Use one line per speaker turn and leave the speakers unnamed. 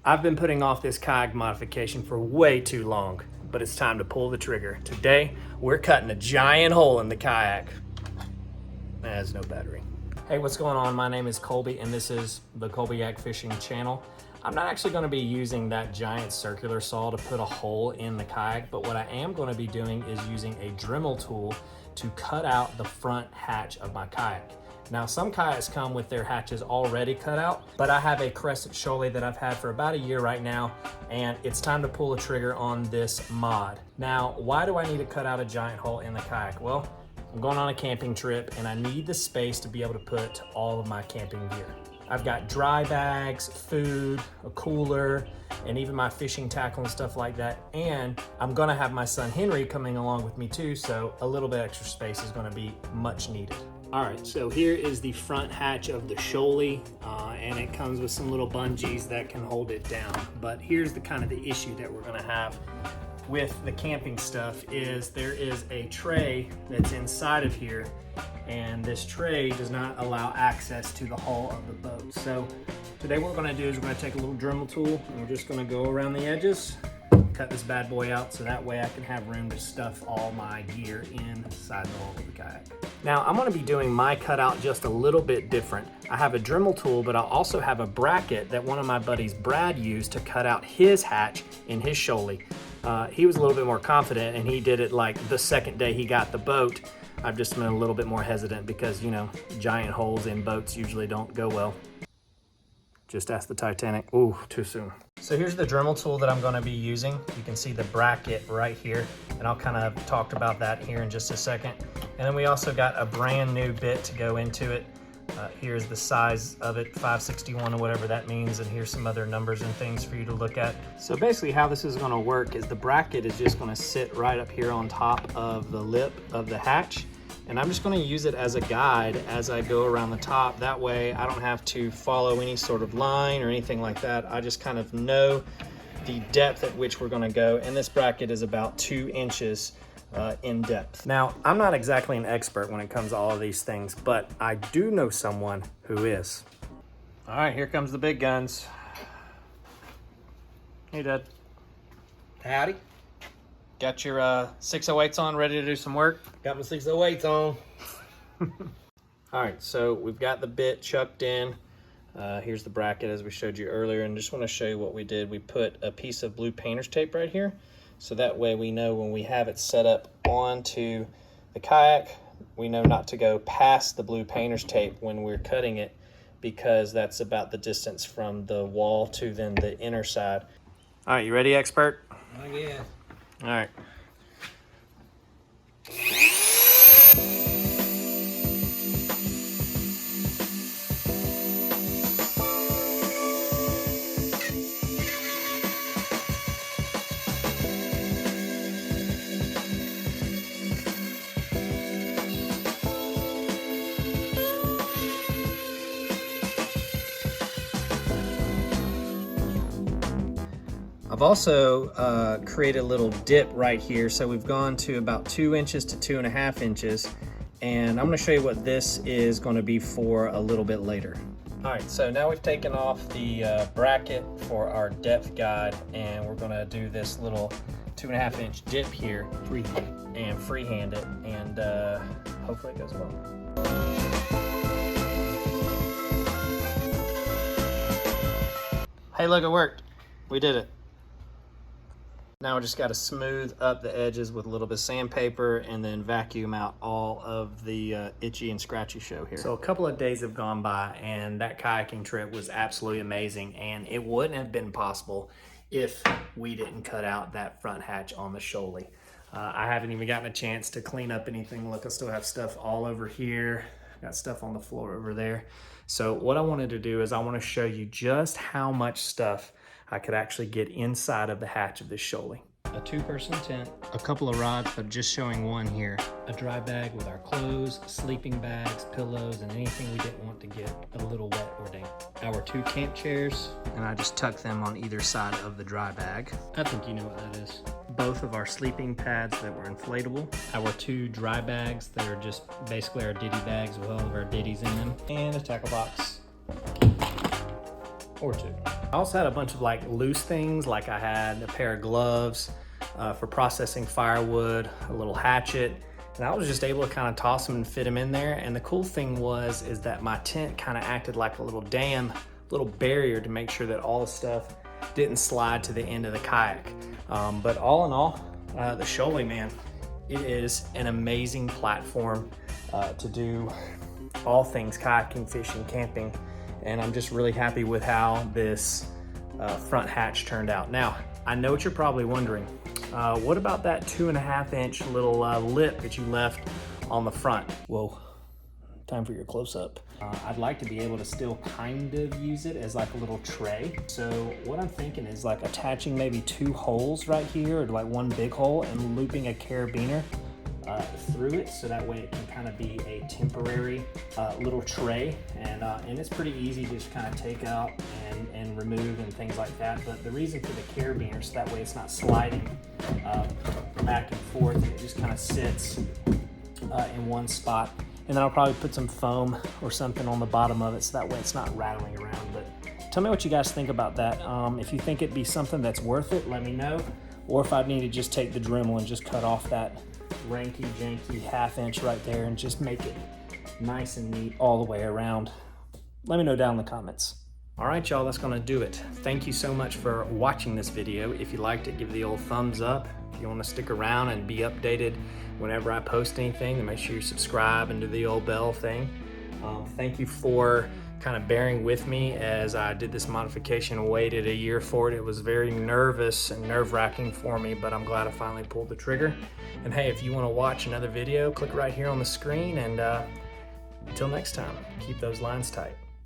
I've been putting off this kayak modification for way too long, but it's time to pull the trigger. Today, we're cutting a giant hole in the kayak. That has no battery. Hey, what's going on? My name is Colby, and this is the Colby Kayak Fishing channel. I'm not actually going to be using that giant circular saw to put a hole in the kayak, but what I am going to be doing is using a Dremel tool to cut out the front hatch of my kayak. Now, some kayaks come with their hatches already cut out, but I have a Crescent Shoalie that I've had for about a year right now, and it's time to pull the trigger on this mod. Now, why do I need to cut out a giant hole in the kayak? Well, I'm going on a camping trip and I need the space to be able to put all of my camping gear. I've got dry bags, food, a cooler, and even my fishing tackle and stuff like that. And I'm gonna have my son Henry coming along with me too, so a little bit extra space is gonna be much needed. All right, so here is the front hatch of the Shoalie, and it comes with some little bungees that can hold it down. But here's the kind of the issue that we're gonna have with the camping stuff is there is a tray that's inside of here, and this tray does not allow access to the hull of the boat. So today what we're gonna do is we're gonna take a little Dremel tool and we're just gonna go around the edges, cut this bad boy out so that way I can have room to stuff all my gear inside the hull of the kayak. Now I'm gonna be doing my cutout just a little bit different. I have a Dremel tool, but I also have a bracket that one of my buddies, Brad, used to cut out his hatch in his Shoalie. He was a little bit more confident and he did it like the second day he got the boat. I've just been a little bit more hesitant because, you know, giant holes in boats usually don't go well. Just ask the Titanic. Ooh, too soon. So here's the Dremel tool that I'm going to be using. You can see the bracket right here, and I'll kind of talk about that here in just a second. And then we also got a brand new bit to go into it. Here's the size of it, 561 or whatever that means, and here's some other numbers and things for you to look at. So basically how this is going to work is the bracket is just going to sit right up here on top of the lip of the hatch, and I'm just going to use it as a guide as I go around the top. That way I don't have to follow any sort of line or anything like that. I just kind of know the depth at which we're going to go, and this bracket is about 2 inches in depth. Now, I'm not exactly an expert when it comes to all of these things, but I do know someone who is. All right, here comes the big guns. Hey, Dad.
Howdy.
Got your 608s on, ready to do some work?
Got my 608s on.
All right, so we've got the bit chucked in. Here's the bracket as we showed you earlier, and just want to show you what we did. We put a piece of blue painter's tape right here, so that way we know when we have it set up onto the kayak, we know not to go past the blue painter's tape when we're cutting it, because that's about the distance from the wall to then the inner side. All right, you ready, expert?
Oh yeah.
All right. I've also created a little dip right here. So we've gone to about 2 inches to 2.5 inches. And I'm gonna show you what this is gonna be for a little bit later. All right, so now we've taken off the bracket for our depth guide, and we're gonna do this little 2.5 inch dip here. Freehand it, and hopefully it goes well. Hey, look, it worked. We did it. Now we just got to smooth up the edges with a little bit of sandpaper and then vacuum out all of the itchy and scratchy show here. So a couple of days have gone by and that kayaking trip was absolutely amazing, and it wouldn't have been possible if we didn't cut out that front hatch on the Shoalie. I haven't even gotten a chance to clean up anything. Look, I still have stuff all over here. Got stuff on the floor over there. So what I wanted to do is I want to show you just how much stuff I could actually get inside of the hatch of this Shoalie. A 2-person tent, a couple of rods, but just showing one here. A dry bag with our clothes, sleeping bags, pillows, and anything we didn't want to get a little wet or damp. Our 2 camp chairs, and I just tucked them on either side of the dry bag. I think you know what that is. Both of our sleeping pads that were inflatable. Our 2 dry bags that are just basically our ditty bags with all of our ditties in them. And a tackle box. or two. I also had a bunch of like loose things, like I had a pair of gloves for processing firewood, a little hatchet, and I was just able to kind of toss them and fit them in there. And the cool thing is that my tent kind of acted like a little dam, little barrier to make sure that all the stuff didn't slide to the end of the kayak. But all in all, the Shoalie, man, it is an amazing platform to do all things kayaking, fishing, camping, and I'm just really happy with how this front hatch turned out. Now, I know what you're probably wondering. What about that 2.5-inch little lip that you left on the front? Whoa, time for your close-up. I'd like to be able to still kind of use it as like a little tray. So what I'm thinking is like attaching maybe 2 holes right here, or like 1 big hole, and looping a carabiner through it, so that way it can kind of be a temporary little tray, and it's pretty easy to just kind of take out and remove and things like that. But the reason for the carabiner, so that way it's not sliding back and forth, it just kind of sits in one spot. And then I'll probably put some foam or something on the bottom of it, so that way it's not rattling around. But tell me what you guys think about that. If you think it'd be something that's worth it, let me know. Or if I need to just take the Dremel and just cut off that ranky janky 1/2 inch right there and just make it nice and neat all the way around. Let me know down in the comments. All right, y'all, that's gonna do it. Thank you so much for watching this video. If you liked it, give the old thumbs up. If you wanna stick around and be updated whenever I post anything, then make sure you subscribe and do the old bell thing. Thank you for kind of bearing with me as I did this modification and waited a year for it. It was very nervous and nerve-wracking for me, but I'm glad I finally pulled the trigger. And hey, if you wanna watch another video, click right here on the screen, and until next time, keep those lines tight.